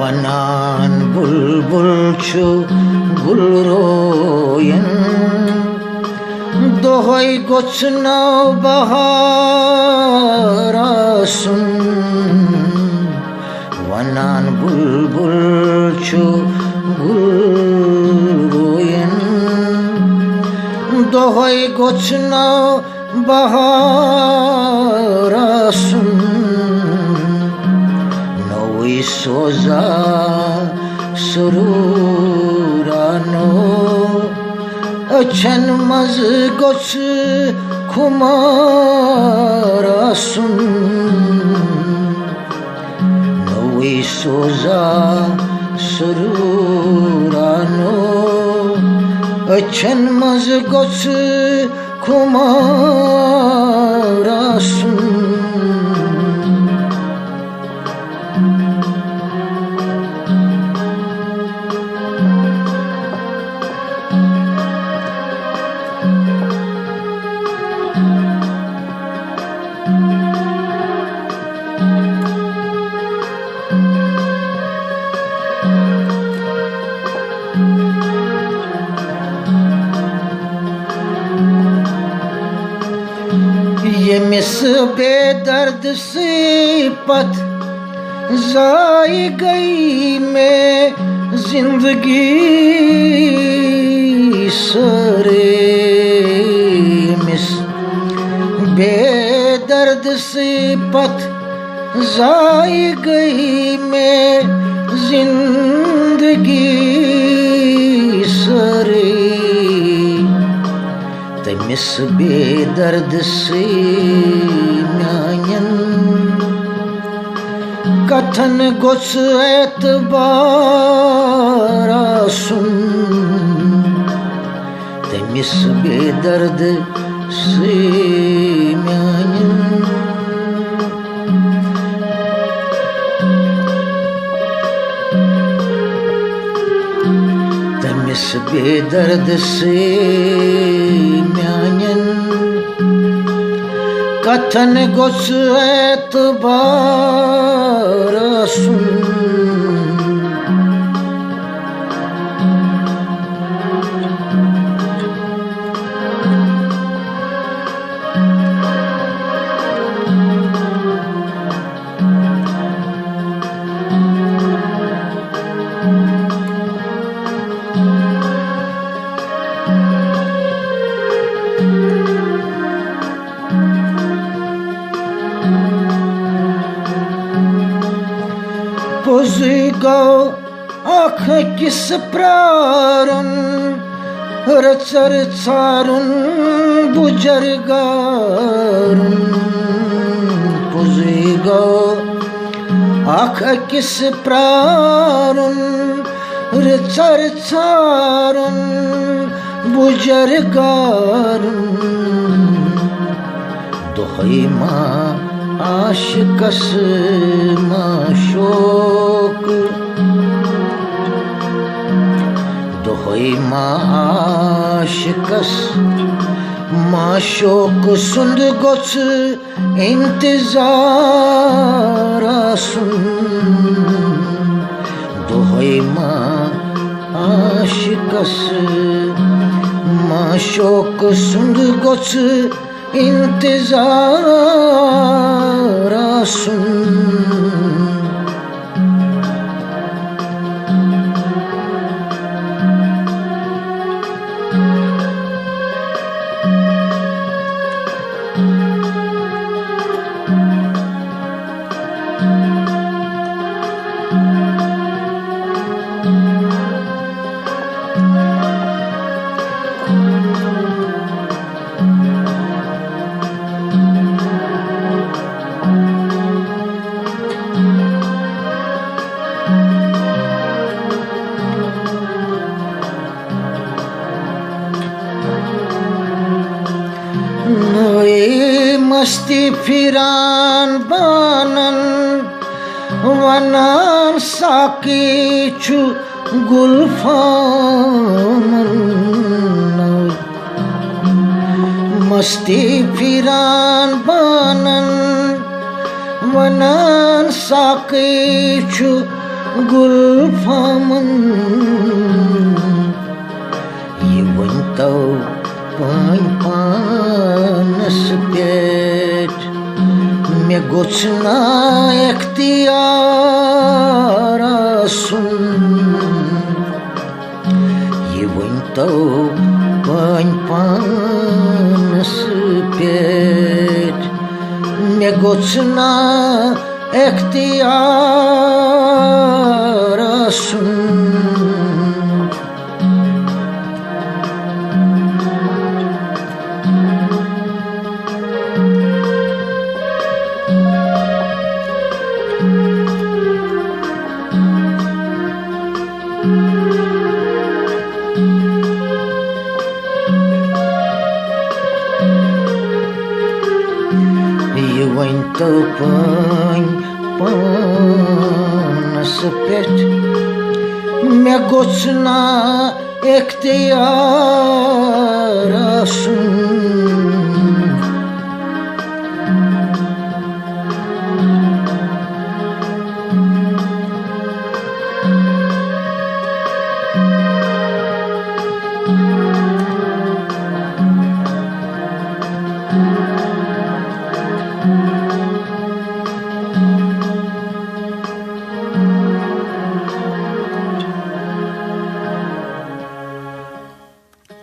Vanan bulbulçu gulroyen Dohoy goçna baharasun Vanan bulbulçu gulroyen Dohoy goçna baharasun Soza sururano Açan mazgoç kumarasun Novi soza sururano Açan mazgoç kumarasun ये miss बेदर्द सिफत ज़ाई गई मैं जिंदगी सरे miss बेदर्द सिफत ज़ाई गई मैं जिंदगी सरे Temis bedard se myanyan Kathan goç etbarasun Temis bedard se myanyan Temis bedard se myanyan Kathan goç etbarasun Pozigo akis prarun Rățăr țarun bujargarun Pozigo akis prarun Rățăr țarun bujargarun Dohayma aşıkas maşok Dohayma aşıkas maşok Sund goç intizarasun Dohayma aşıkas maşok Sund goç intizarasun मस्ती फिरान बानन वनान साकी छु गुल्फामन मस्ती फिरान बानन वनान साकी छु गुल्फामन ये वंतो पान पानस पेट में गोचना इख्तियार सुन ये वंतो पान पानस पेट में गोचना इख्तियार सुन ये वंतो पान पानस पेट में गोचना इख्तियार सुन